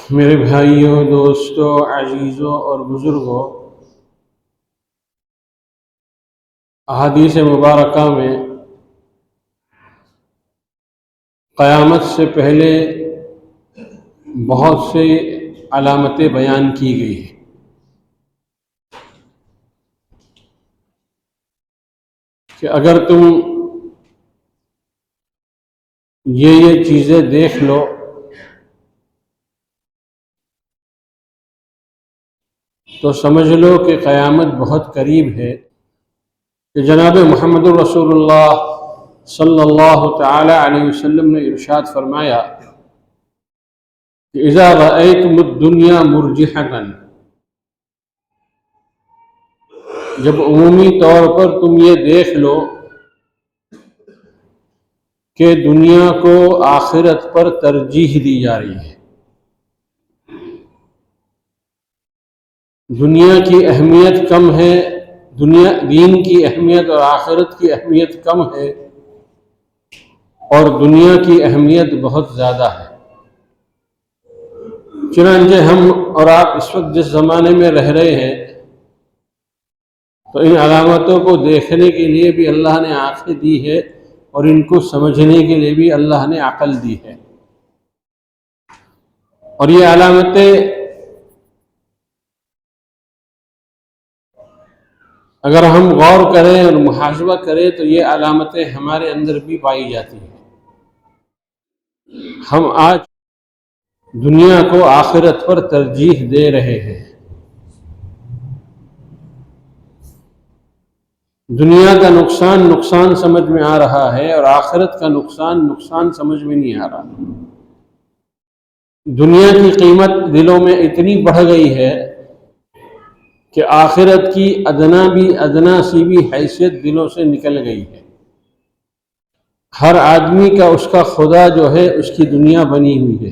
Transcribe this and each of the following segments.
میرے بھائیوں، دوستوں، عزیزوں اور بزرگوں، احادیث مبارکہ میں قیامت سے پہلے بہت سی علامتیں بیان کی گئی ہیں کہ اگر تم یہ چیزیں دیکھ لو تو سمجھ لو کہ قیامت بہت قریب ہے۔ کہ جناب محمد الرسول اللہ صلی اللہ تعالی علیہ وسلم نے ارشاد فرمایا کہ اذا رأیتم الدنیا مرجحۃ، جب عمومی طور پر تم یہ دیکھ لو کہ دنیا کو آخرت پر ترجیح دی جا رہی ہے، دنیا کی اہمیت کم ہے، دین کی اہمیت اور آخرت کی اہمیت کم ہے، اور دنیا کی اہمیت بہت زیادہ ہے۔ چنانچہ ہم اور آپ اس وقت جس زمانے میں رہ رہے ہیں تو ان علامتوں کو دیکھنے کے لیے بھی اللہ نے آنکھیں دی ہے، اور ان کو سمجھنے کے لیے بھی اللہ نے عقل دی ہے۔ اور یہ علامتیں اگر ہم غور کریں اور محاسبہ کریں تو یہ علامتیں ہمارے اندر بھی پائی جاتی ہیں۔ ہم آج دنیا کو آخرت پر ترجیح دے رہے ہیں، دنیا کا نقصان سمجھ میں آ رہا ہے، اور آخرت کا نقصان سمجھ میں نہیں آ رہا۔ دنیا کی قیمت دلوں میں اتنی بڑھ گئی ہے کہ آخرت کی ادنا سی بھی حیثیت دلوں سے نکل گئی ہے۔ ہر آدمی کا اس کا خدا جو ہے اس کی دنیا بنی ہوئی ہے۔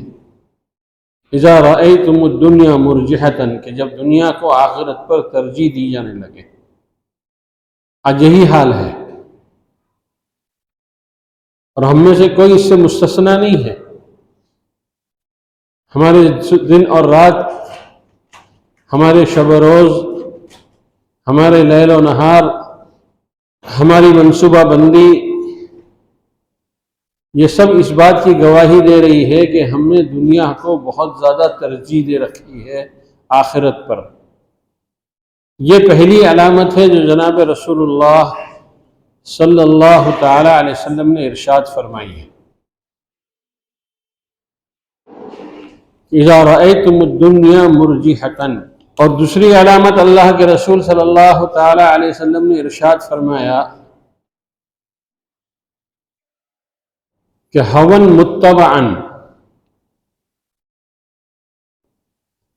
اذا رأیتم الدنیا مرجحۃ، کہ جب دنیا کو آخرت پر ترجیح دی جانے لگے۔ آج یہی حال ہے، اور ہم میں سے کوئی اس سے مستثنیٰ نہیں ہے۔ ہمارے دن اور رات، ہمارے شب و روز، ہمارے لیل و نہار، ہماری منصوبہ بندی، یہ سب اس بات کی گواہی دے رہی ہے کہ ہم نے دنیا کو بہت زیادہ ترجیح دے رکھی ہے آخرت پر۔ یہ پہلی علامت ہے جو جناب رسول اللہ صلی اللہ تعالی علیہ وسلم نے ارشاد فرمائی ہے۔ اذا رأیتم الدنیا مرجحۃ، اور دوسری علامت اللہ کے رسول صلی اللہ تعالی علیہ وسلم نے ارشاد فرمایا کہ ہون متبعن،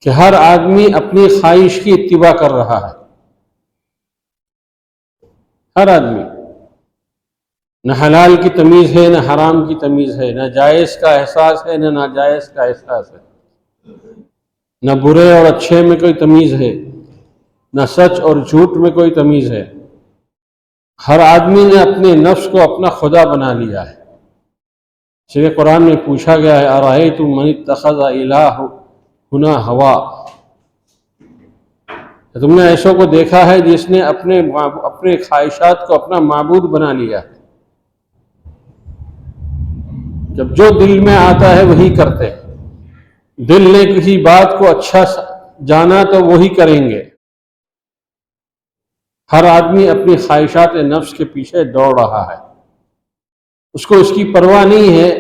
کہ ہر آدمی اپنی خواہش کی اتباع کر رہا ہے۔ ہر آدمی، نہ حلال کی تمیز ہے، نہ حرام کی تمیز ہے، نہ جائز کا احساس ہے، نہ ناجائز کا احساس ہے، نہ برے اور اچھے میں کوئی تمیز ہے، نہ سچ اور جھوٹ میں کوئی تمیز ہے۔ ہر آدمی نے اپنے نفس کو اپنا خدا بنا لیا ہے۔ اس لیے قرآن میں پوچھا گیا ہے ارأیتم من اتخذ الہہ ہوا، تم نے ایسوں کو دیکھا ہے جس نے اپنے خواہشات کو اپنا معبود بنا لیا ہے۔ جب جو دل میں آتا ہے وہی کرتے ہیں، دل نے کسی بات کو اچھا جانا تو وہی کریں گے۔ ہر آدمی اپنی خواہشات نفس کے پیچھے دوڑ رہا ہے، اس کو اس کی پرواہ نہیں ہے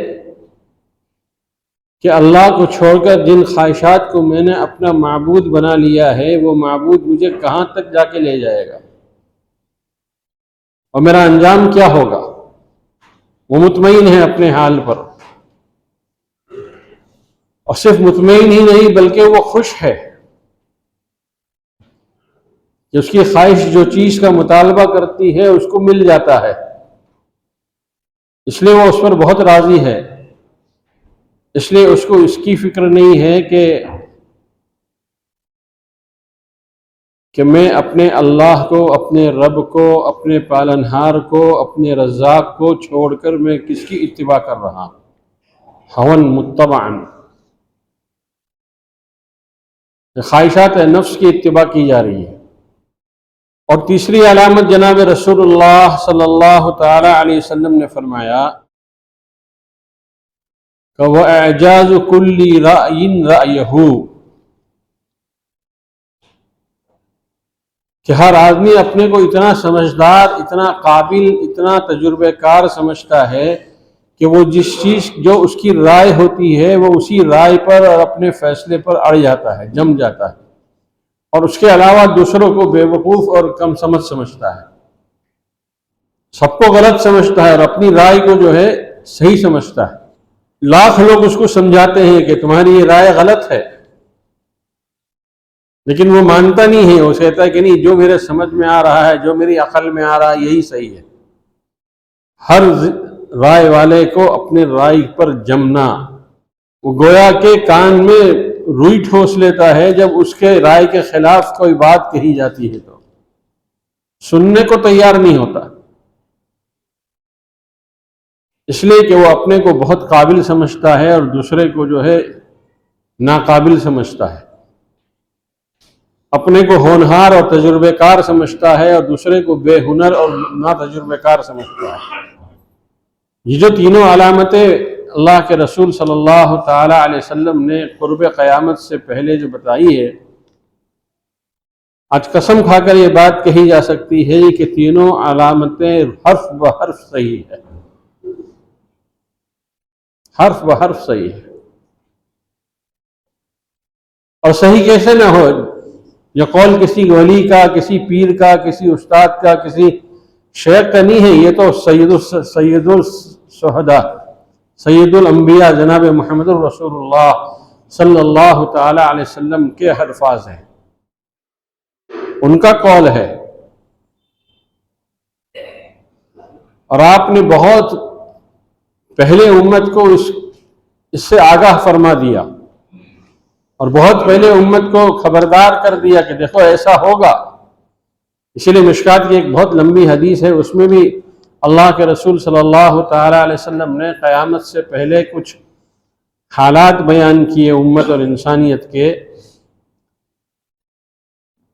کہ اللہ کو چھوڑ کر جن خواہشات کو میں نے اپنا معبود بنا لیا ہے وہ معبود مجھے کہاں تک جا کے لے جائے گا اور میرا انجام کیا ہوگا۔ وہ مطمئن ہے اپنے حال پر، اور صرف مطمئن ہی نہیں بلکہ وہ خوش ہے کہ اس کی خواہش جو چیز کا مطالبہ کرتی ہے اس کو مل جاتا ہے، اس لیے وہ اس پر بہت راضی ہے۔ اس لیے اس کو اس کی فکر نہیں ہے کہ میں اپنے اللہ کو، اپنے رب کو، اپنے پالنہار کو، اپنے رزاق کو چھوڑ کر میں کس کی اتباع کر رہا ہوں۔ ہون متبعن، خواہشات نفس کی اتباع کی جا رہی ہے۔ اور تیسری علامت جناب رسول اللہ صلی اللہ تعالی علیہ وسلم نے فرمایا کہ وَإِعْجَازُ كُلِّ رَأْيٍ رَأْيَهُ، کہ ہر آدمی اپنے کو اتنا سمجھدار، اتنا قابل، اتنا تجربہ کار سمجھتا ہے کہ وہ جس چیز جو اس کی رائے ہوتی ہے وہ اسی رائے پر اور اپنے فیصلے پر اڑ جاتا ہے، جم جاتا ہے، اور اس کے علاوہ دوسروں کو بے وقوف اور کم سمجھ سمجھتا ہے، سب کو غلط سمجھتا ہے اور اپنی رائے کو جو ہے صحیح سمجھتا ہے۔ لاکھ لوگ اس کو سمجھاتے ہیں کہ تمہاری یہ رائے غلط ہے، لیکن وہ مانتا نہیں ہے، وہ کہتا ہے کہ نہیں، جو میرے سمجھ میں آ رہا ہے، جو میری عقل میں آ رہا ہے یہی صحیح ہے۔ ہر رائے والے کو اپنے رائے پر جمنا، وہ گویا کے کان میں روئی ٹھوس لیتا ہے جب اس کے رائے کے خلاف کوئی بات کہی جاتی ہے تو سننے کو تیار نہیں ہوتا، اس لیے کہ وہ اپنے کو بہت قابل سمجھتا ہے اور دوسرے کو جو ہے ناقابل سمجھتا ہے، اپنے کو ہونہار اور تجربہ کار سمجھتا ہے اور دوسرے کو بے ہنر اور نا تجربہ کار سمجھتا ہے۔ یہ جو تینوں علامتیں اللہ کے رسول صلی اللہ تعالی علیہ وسلم نے قرب قیامت سے پہلے جو بتائی ہے، آج قسم کھا کر یہ بات کہی جا سکتی ہے کہ تینوں علامتیں حرف بحرف صحیح ہے، حرف بحرف صحیح ہے۔ اور صحیح کیسے نہ ہو؟ یہ قول کسی ولی کا، کسی پیر کا، کسی استاد کا، کسی شیخ کا نہیں ہے، یہ تو سید الشہداء، سید الانبیاء جناب محمد رسول اللہ صلی اللہ تعالی علیہ وسلم کے الفاظ ہیں، ان کا قول ہے۔ اور آپ نے بہت پہلے امت کو اس سے آگاہ فرما دیا اور بہت پہلے امت کو خبردار کر دیا کہ دیکھو ایسا ہوگا۔ اسی لیے مشکات کی ایک بہت لمبی حدیث ہے، اس میں بھی اللہ کے رسول صلی اللہ تعالی علیہ وسلم نے قیامت سے پہلے کچھ حالات بیان کیے امت اور انسانیت کے۔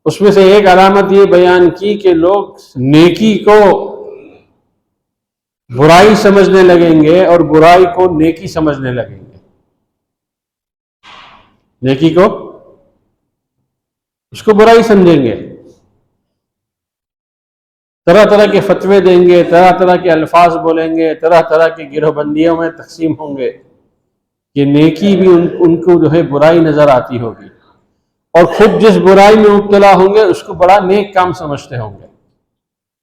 اس میں سے ایک علامت یہ بیان کی کہ لوگ نیکی کو برائی سمجھنے لگیں گے اور برائی کو نیکی سمجھنے لگیں گے، نیکی کو اس کو برائی سمجھیں گے، طرح طرح کے فتوے دیں گے، طرح طرح کے الفاظ بولیں گے، طرح طرح کی گروہ بندیوں میں تقسیم ہوں گے کہ نیکی بھی ان کو جو ہے برائی نظر آتی ہوگی، اور خود جس برائی میں مبتلا ہوں گے اس کو بڑا نیک کام سمجھتے ہوں گے۔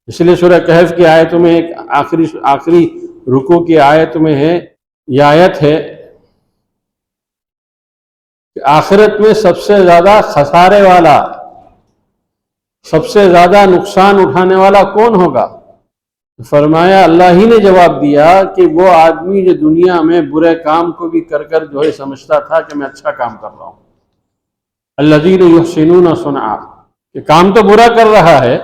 اس لیے سورہ کہف کی آیتوں میں ایک آخری رکوع کی آیت میں ہے، یہ آیت ہے کہ آخرت میں سب سے زیادہ خسارے والا، سب سے زیادہ نقصان اٹھانے والا کون ہوگا؟ فرمایا، اللہ ہی نے جواب دیا کہ وہ آدمی جو دنیا میں برے کام کو بھی کر کر جو ہے سمجھتا تھا کہ میں اچھا کام کر رہا ہوں، الذین یحسنون صنعا، کہ کام تو برا کر رہا ہے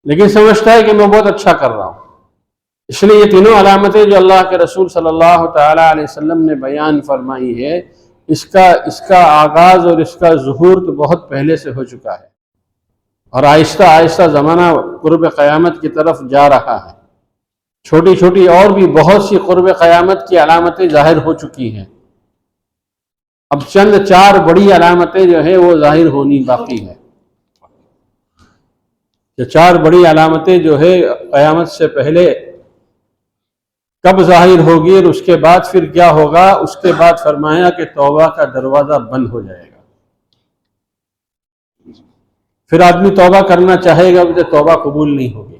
لیکن سمجھتا ہے کہ میں بہت اچھا کر رہا ہوں۔ اس لیے یہ تینوں علامتیں جو اللہ کے رسول صلی اللہ تعالی علیہ وسلم نے بیان فرمائی ہے، اس کا آغاز اور اس کا ظہور تو بہت پہلے سے ہو چکا ہے، اور آہستہ آہستہ زمانہ قرب قیامت کی طرف جا رہا ہے۔ چھوٹی چھوٹی اور بھی بہت سی قرب قیامت کی علامتیں ظاہر ہو چکی ہیں، اب چند 4 بڑی علامتیں جو ہیں وہ ظاہر ہونی باقی ہے۔ یہ 4 بڑی علامتیں جو ہے قیامت سے پہلے کب ظاہر ہوگی اور اس کے بعد پھر کیا ہوگا؟ اس کے بعد فرمایا کہ توبہ کا دروازہ بند ہو جائے گا، پھر آدمی توبہ کرنا چاہے گا تو توبہ قبول نہیں ہوگی۔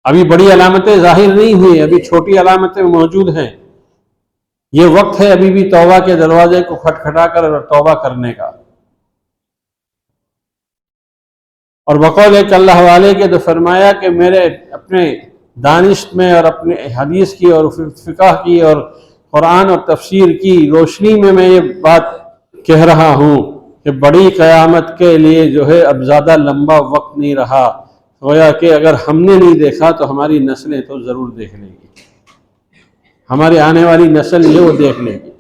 ابھی بڑی علامتیں ظاہر نہیں ہوئی، ابھی چھوٹی علامتیں موجود ہیں، یہ وقت ہے ابھی بھی توبہ کے دروازے کو کھٹکھٹا کر توبہ کرنے کا۔ اور بقول ایک اللہ والے کے تو فرمایا کہ میرے اپنے دانش میں اور اپنے حدیث کی اور فقہ کی اور قرآن اور تفسیر کی روشنی میں یہ بات کہہ رہا ہوں کہ بڑی قیامت کے لیے جو ہے اب زیادہ لمبا وقت نہیں رہا، گویا کہ اگر ہم نے نہیں دیکھا تو ہماری نسلیں تو ضرور دیکھ لیں گی، ہماری آنے والی نسل یہ وہ دیکھ لے گی۔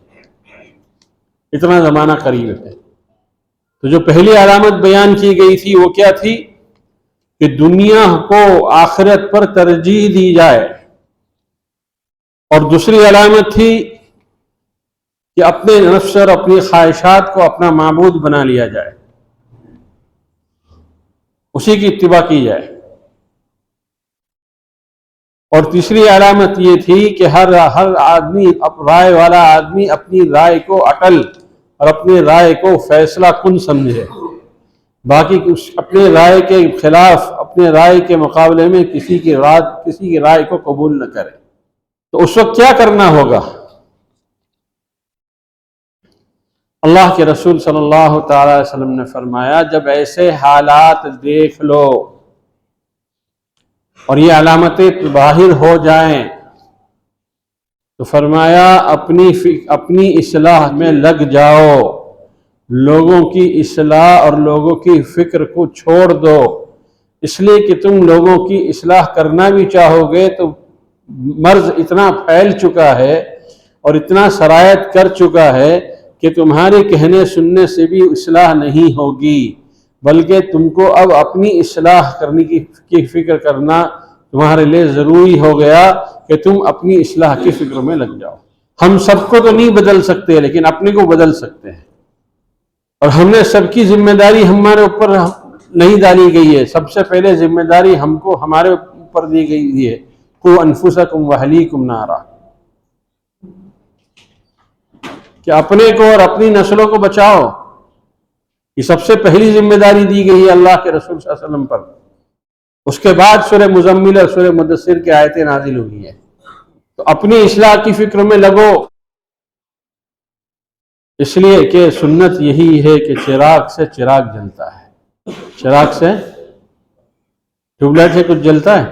اتنا زمانہ قریب ہے۔ تو جو پہلی علامت بیان کی گئی تھی وہ کیا تھی کہ دنیا کو آخرت پر ترجیح دی جائے، اور دوسری علامت تھی کہ اپنے نفس اور اپنی خواہشات کو اپنا معبود بنا لیا جائے، اسی کی اتباع کی جائے۔ اور تیسری علامت یہ تھی کہ ہر آدمی، رائے والا آدمی اپنی رائے کو اٹل اور اپنی رائے کو فیصلہ کن سمجھے، باقی اپنے رائے کے خلاف، اپنے رائے کے مقابلے میں کسی کی رائے کو قبول نہ کرے۔ تو اس وقت کیا کرنا ہوگا؟ اللہ کے رسول صلی اللہ تعالی علیہ وسلم نے فرمایا جب ایسے حالات دیکھ لو اور یہ علامتیں ظاہر ہو جائیں تو فرمایا اپنی اصلاح میں لگ جاؤ، لوگوں کی اصلاح اور لوگوں کی فکر کو چھوڑ دو، اس لیے کہ تم لوگوں کی اصلاح کرنا بھی چاہو گے تو مرض اتنا پھیل چکا ہے اور اتنا سرایت کر چکا ہے کہ تمہارے کہنے سننے سے بھی اصلاح نہیں ہوگی، بلکہ تم کو اب اپنی اصلاح کرنے کی فکر کرنا تمہارے لیے ضروری ہو گیا کہ تم اپنی اصلاح کی فکر میں لگ جاؤ۔ ہم سب کو تو نہیں بدل سکتے لیکن اپنے کو بدل سکتے ہیں، اور ہم نے سب کی ذمہ داری ہمارے اوپر نہیں ڈالی گئی ہے۔ سب سے پہلے ذمہ داری ہم کو ہمارے اوپر دی گئی ہے، قوا انفسکم واہلیکم نارا، کہ اپنے کو اور اپنی نسلوں کو بچاؤ۔ یہ سب سے پہلی ذمہ داری دی گئی ہے اللہ کے رسول صلی اللہ علیہ وسلم پر۔ اس کے بعد سورہ مزمل اور سورہ مدثر کی آیتیں نازل ہوئی ہیں۔ تو اپنی اصلاح کی فکر میں لگو، اس لیے کہ سنت یہی ہے کہ چراغ سے چراغ جلتا ہے، چراغ سے ٹیوب لائٹ سے کچھ جلتا ہے؟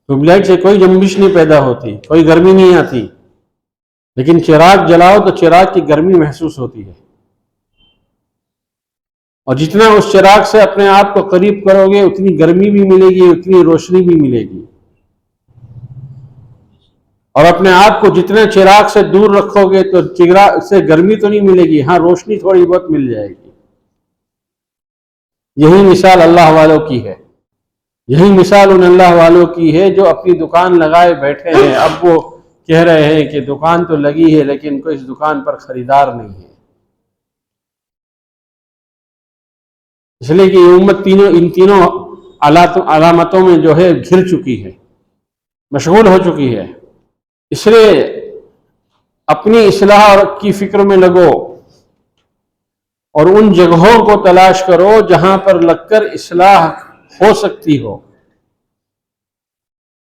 ٹیوب لائٹ سے کوئی جنبش نہیں پیدا ہوتی، کوئی گرمی نہیں آتی، لیکن چراغ جلاؤ تو چراغ کی گرمی محسوس ہوتی ہے، اور جتنا اس چراغ سے اپنے آپ کو قریب کرو گے اتنی گرمی بھی ملے گی، اتنی روشنی بھی ملے گی، اور اپنے آپ کو جتنے چراغ سے دور رکھو گے تو چراغ سے گرمی تو نہیں ملے گی، ہاں روشنی تھوڑی بہت مل جائے گی۔ یہی مثال اللہ والوں کی ہے، یہی مثال ان اللہ والوں کی ہے جو اپنی دکان لگائے بیٹھے ہیں۔ اب وہ کہہ رہے ہیں کہ دکان تو لگی ہے لیکن کوئی اس دکان پر خریدار نہیں ہے، اس لیے کہ یہ امت ان تینوں علامتوں میں جو ہے گھر چکی ہے، مشغول ہو چکی ہے۔ اس لیے اپنی اصلاح کی فکر میں لگو اور ان جگہوں کو تلاش کرو جہاں پر لگ کر اصلاح ہو سکتی ہو۔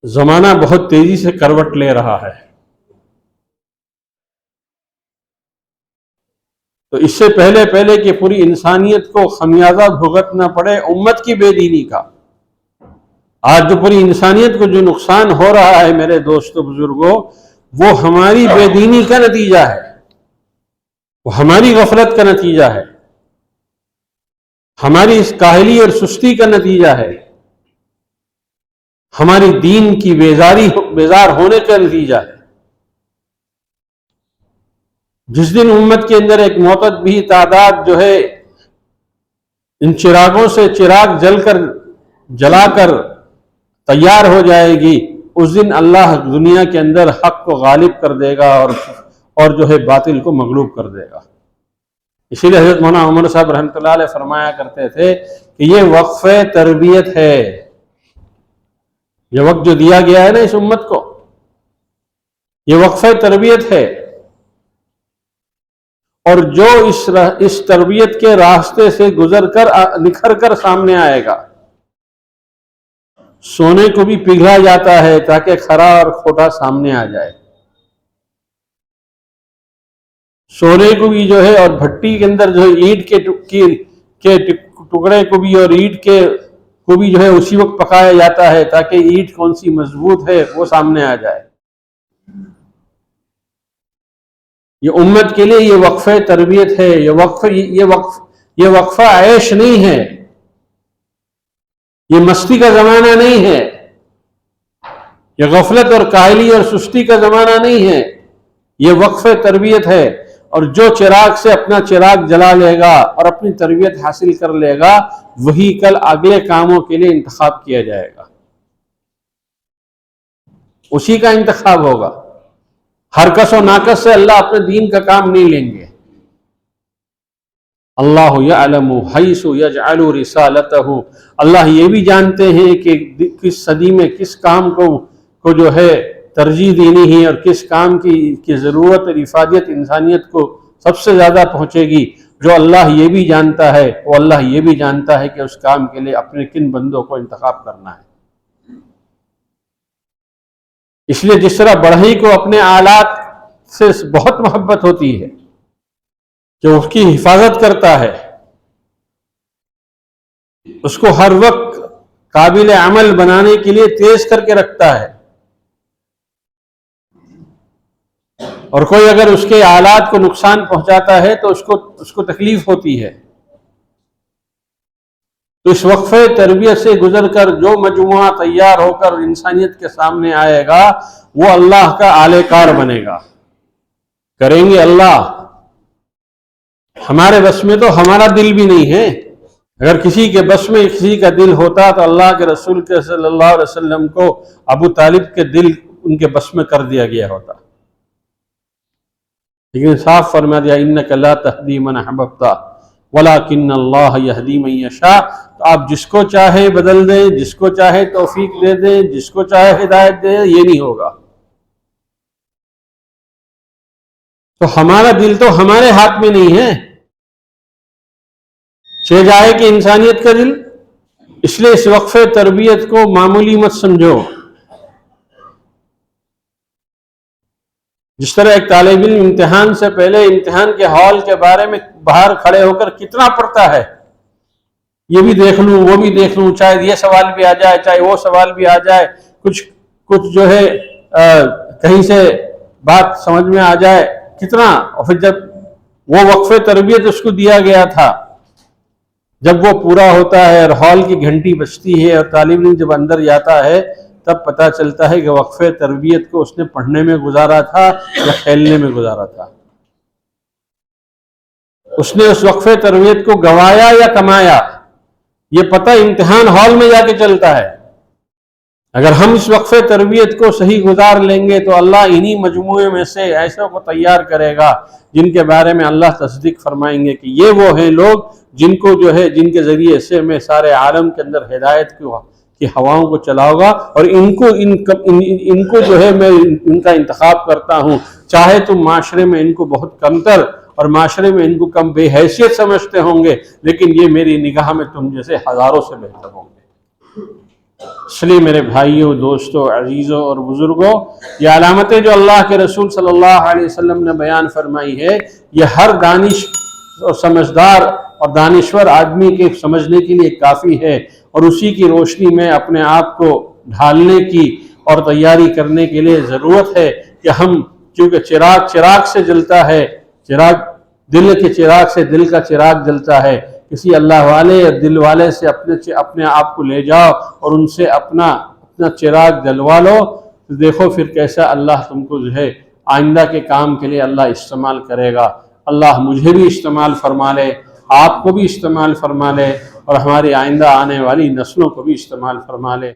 زمانہ بہت تیزی سے کروٹ لے رہا ہے، تو اس سے پہلے کہ پوری انسانیت کو خمیازہ بھگتنا پڑے امت کی بے دینی کا، آج جو پوری انسانیت کو جو نقصان ہو رہا ہے میرے دوستو بزرگوں، وہ ہماری بے دینی کا نتیجہ ہے، وہ ہماری غفلت کا نتیجہ ہے، ہماری اس کاہلی اور سستی کا نتیجہ ہے، ہماری دین کی بیزار ہونے کا نتیجہ ہے۔ جس دن امت کے اندر ایک معتد بھی تعداد جو ہے ان چراغوں سے چراغ جلا کر تیار ہو جائے گی، اس دن اللہ دنیا کے اندر حق کو غالب کر دے گا اور جو ہے باطل کو مغلوب کر دے گا۔ اسی لیے حضرت مولانا عمر صاحب رحمۃ اللہ علیہ فرمایا کرتے تھے کہ یہ وقف تربیت ہے، یہ وقت جو دیا گیا ہے نا اس امت کو، یہ وقف تربیت ہے، اور جو اس تربیت کے راستے سے گزر کر نکھر کر سامنے آئے گا، سونے کو بھی پگھلا جاتا ہے تاکہ کھرا اور کھوٹا سامنے آ جائے، سونے کو بھی جو ہے اور بھٹی کے اندر جو ہے اینٹ کے ٹکڑے کو بھی اور اینٹ کو بھی جو ہے اسی وقت پکایا جاتا ہے تاکہ اینٹ کون سی مضبوط ہے وہ سامنے آ جائے۔ یہ امت کے لیے یہ وقفہ تربیت ہے، یہ وقفہ عیش نہیں ہے، یہ مستی کا زمانہ نہیں ہے، یہ غفلت اور کاہلی اور سستی کا زمانہ نہیں ہے، یہ وقف تربیت ہے، اور جو چراغ سے اپنا چراغ جلا لے گا اور اپنی تربیت حاصل کر لے گا وہی کل اگلے کاموں کے لیے انتخاب کیا جائے گا، اسی کا انتخاب ہوگا۔ ہر کس و ناکس سے اللہ اپنے دین کا کام نہیں لیں گے۔ اللہ یعلم حیث یجعل رسالتہ، اللہ یہ بھی جانتے ہیں کہ کس صدی میں کس کام کو جو ہے ترجیح دینی ہے، اور کس کام کی ضرورت اور افادیت انسانیت کو سب سے زیادہ پہنچے گی۔ جو اللہ یہ بھی جانتا ہے، وہ اللہ یہ بھی جانتا ہے کہ اس کام کے لیے اپنے کن بندوں کو انتخاب کرنا ہے۔ اس لیے جس طرح بڑھئی کو اپنے آلات سے بہت محبت ہوتی ہے جو اس کی حفاظت کرتا ہے، اس کو ہر وقت قابل عمل بنانے کے لیے تیز کر کے رکھتا ہے، اور کوئی اگر اس کے آلات کو نقصان پہنچاتا ہے تو اس کو تکلیف ہوتی ہے۔ تو اس وقفے تربیت سے گزر کر جو مجموعہ تیار ہو کر انسانیت کے سامنے آئے گا وہ اللہ کا اعلی کار بنے گا، کریں گے اللہ۔ ہمارے بس میں تو ہمارا دل بھی نہیں ہے، اگر کسی کے بس میں کسی کا دل ہوتا تو اللہ کے رسول کے صلی اللہ علیہ وسلم کو ابو طالب کے دل ان کے بس میں کر دیا گیا ہوتا، لیکن صاف فرما دیا انک لا تہدی من احببت ولکن اللہ یہدی من یشاء۔ تو آپ جس کو چاہے بدل دیں، جس کو چاہے توفیق دے دیں، جس کو چاہے ہدایت دیں، یہ نہیں ہوگا۔ تو ہمارا دل تو ہمارے ہاتھ میں نہیں ہے، چہ جائے کہ انسانیت کا دل۔ اس لیے اس وقف تربیت کو معمولی مت سمجھو۔ جس طرح ایک طالب علم امتحان سے پہلے امتحان کے ہال کے بارے میں باہر کھڑے ہو کر کتنا پڑھتا ہے، یہ بھی دیکھ لوں وہ بھی دیکھ لوں، چاہے یہ سوال بھی آ جائے چاہے وہ سوال بھی آ جائے، کچھ جو ہے کہیں سے بات سمجھ میں آ جائے، کتنا۔ اور پھر جب وہ وقف تربیت اس کو دیا گیا تھا، جب وہ پورا ہوتا ہے اور ہال کی گھنٹی بجتی ہے اور طالب علم جب اندر جاتا ہے تب پتہ چلتا ہے کہ وقف تربیت کو اس نے پڑھنے میں گزارا تھا یا کھیلنے میں گزارا تھا، اس نے اس وقف تربیت کو گوایا یا کمایا، یہ پتہ امتحان ہال میں جا کے چلتا ہے۔ اگر ہم اس وقف تربیت کو صحیح گزار لیں گے تو اللہ انہی مجموعے میں سے ایسوں کو تیار کرے گا جن کے بارے میں اللہ تصدیق فرمائیں گے کہ یہ وہ ہیں لوگ جن کو جو ہے جن کے ذریعے سے میں سارے عالم کے اندر ہدایت کی ہواؤں کو چلاؤں گا، اور ان کو جو ہے میں ان کا انتخاب کرتا ہوں۔ چاہے تم معاشرے میں ان کو بہت کمتر اور معاشرے میں ان کو کم بے حیثیت سمجھتے ہوں گے، لیکن یہ میری نگاہ میں تم جیسے ہزاروں سے بہتر ہوں گے۔ اس لیے میرے بھائیوں، دوستوں، عزیزوں اور بزرگوں، یہ علامتیں جو اللہ کے رسول صلی اللہ علیہ وسلم نے بیان فرمائی ہے، یہ ہر دانش اور سمجھدار اور دانشور آدمی کے سمجھنے کے لیے کافی ہے، اور اسی کی روشنی میں اپنے آپ کو ڈھالنے کی اور تیاری کرنے کے لیے ضرورت ہے کہ ہم، کیونکہ چراغ سے جلتا ہے، دل کے چراغ سے دل کا چراغ جلتا ہے۔ کسی اللہ والے یا دل والے سے اپنے آپ کو لے جاؤ اور ان سے اپنا چراغ جلوا لو، تو دیکھو پھر کیسا اللہ تم کو جو ہے آئندہ کے کام کے لیے اللہ استعمال کرے گا۔ اللہ مجھے بھی استعمال فرما لے، آپ کو بھی استعمال فرما لے، اور ہماری آئندہ آنے والی نسلوں کو بھی استعمال فرما لے۔